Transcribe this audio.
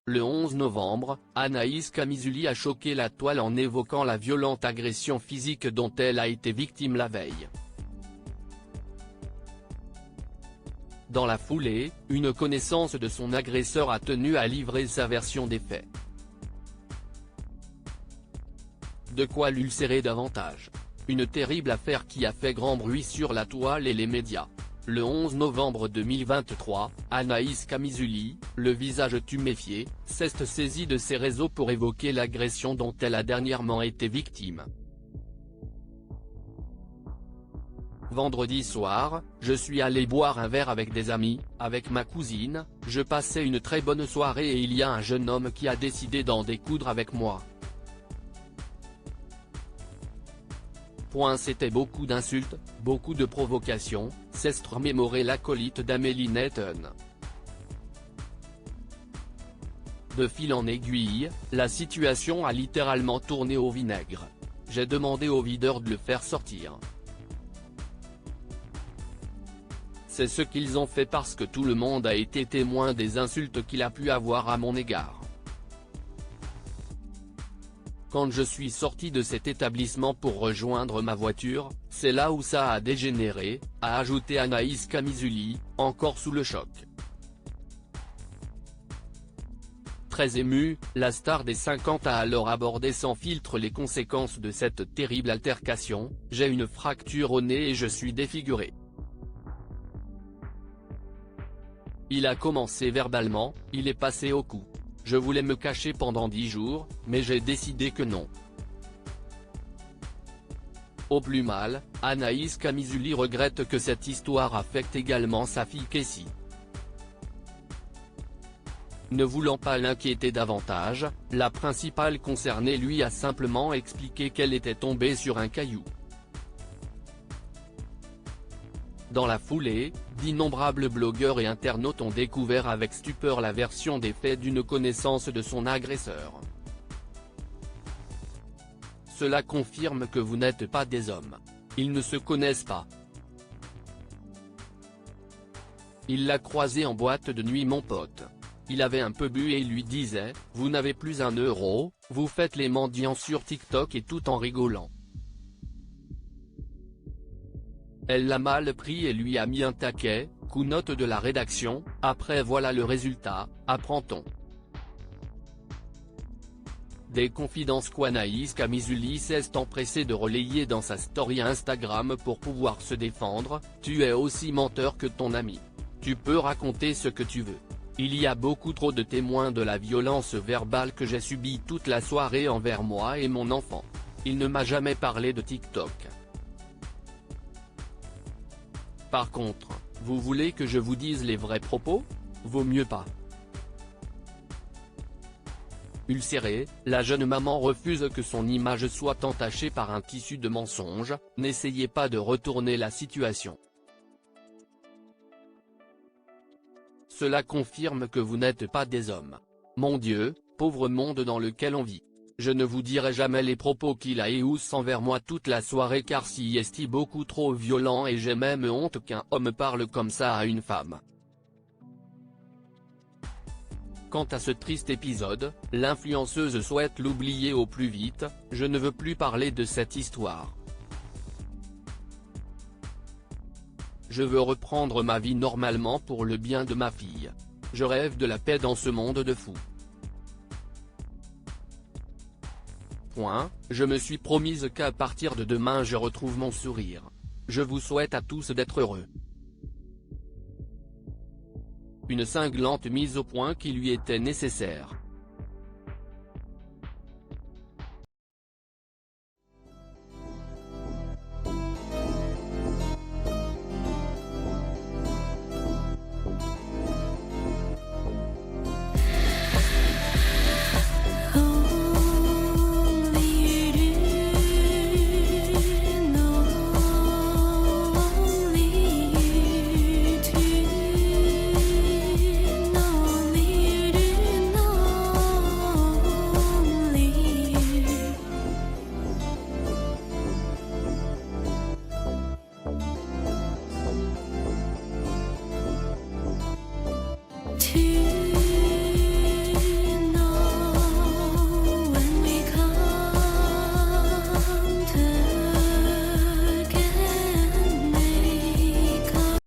Le 11 novembre, Anaïs Camizuli a choqué la toile en évoquant la violente agression physique dont elle a été victime la veille. Dans la foulée, une connaissance de son agresseur a tenu à livrer sa version des faits. De quoi l'ulcérer davantage. Une terrible affaire qui a fait grand bruit sur la toile et les médias. Le 11 novembre 2023, Anaïs Camizuli, le visage tuméfié, s'est saisie de ses réseaux pour évoquer l'agression dont elle a dernièrement été victime. Vendredi soir, je suis allé boire un verre avec des amis, avec ma cousine, je passais une très bonne soirée et il y a un jeune homme qui a décidé d'en découdre avec moi. C'était beaucoup d'insultes, beaucoup de provocations, s'est remémoré l'acolyte d'Amélie Netton. De fil en aiguille, la situation a littéralement tourné au vinaigre. J'ai demandé au videur de le faire sortir. C'est ce qu'ils ont fait parce que tout le monde a été témoin des insultes qu'il a pu avoir à mon égard. Quand je suis sorti de cet établissement pour rejoindre ma voiture, c'est là où ça a dégénéré, a ajouté Anaïs Camizuli, encore sous le choc. Très émue, la star des 50 a alors abordé sans filtre les conséquences de cette terrible altercation. J'ai une fracture au nez et je suis défiguré. Il a commencé verbalement, il est passé au coup. Je voulais me cacher pendant 10 jours, mais j'ai décidé que non. Au plus mal, Anaïs Camizuli regrette que cette histoire affecte également sa fille Cassie. Ne voulant pas l'inquiéter davantage, la principale concernée lui a simplement expliqué qu'elle était tombée sur un caillou. Dans la foulée, d'innombrables blogueurs et internautes ont découvert avec stupeur la version des faits d'une connaissance de son agresseur. Cela confirme que vous n'êtes pas des hommes. Ils ne se connaissent pas. Il l'a croisé en boîte de nuit mon pote. Il avait un peu bu et il lui disait « Vous n'avez plus un euro, vous faites les mendiants sur TikTok et tout en rigolant ». Elle l'a mal pris et lui a mis un taquet, coup note de la rédaction, après voilà le résultat, apprend-on. Des confidences qu'Anaïs Camizuli s'est empressée de relayer dans sa story Instagram pour pouvoir se défendre. Tu es aussi menteur que ton ami. Tu peux raconter ce que tu veux. Il y a beaucoup trop de témoins de la violence verbale que j'ai subie toute la soirée envers moi et mon enfant. Il ne m'a jamais parlé de TikTok. Par contre, vous voulez que je vous dise les vrais propos? Vaut mieux pas. Ulcérée, la jeune maman refuse que son image soit entachée par un tissu de mensonges. N'essayez pas de retourner la situation. Cela confirme que vous n'êtes pas des hommes. Mon Dieu, pauvre monde dans lequel on vit. Je ne vous dirai jamais les propos qu'il a éhoussent envers moi toute la soirée car s'y est beaucoup trop violent et j'ai même honte qu'un homme parle comme ça à une femme. Quant à ce triste épisode, l'influenceuse souhaite l'oublier au plus vite. Je ne veux plus parler de cette histoire. Je veux reprendre ma vie normalement pour le bien de ma fille. Je rêve de la paix dans ce monde de fous. Je me suis promise qu'à partir de demain je retrouve mon sourire. Je vous souhaite à tous d'être heureux. Une cinglante mise au point qui lui était nécessaire. To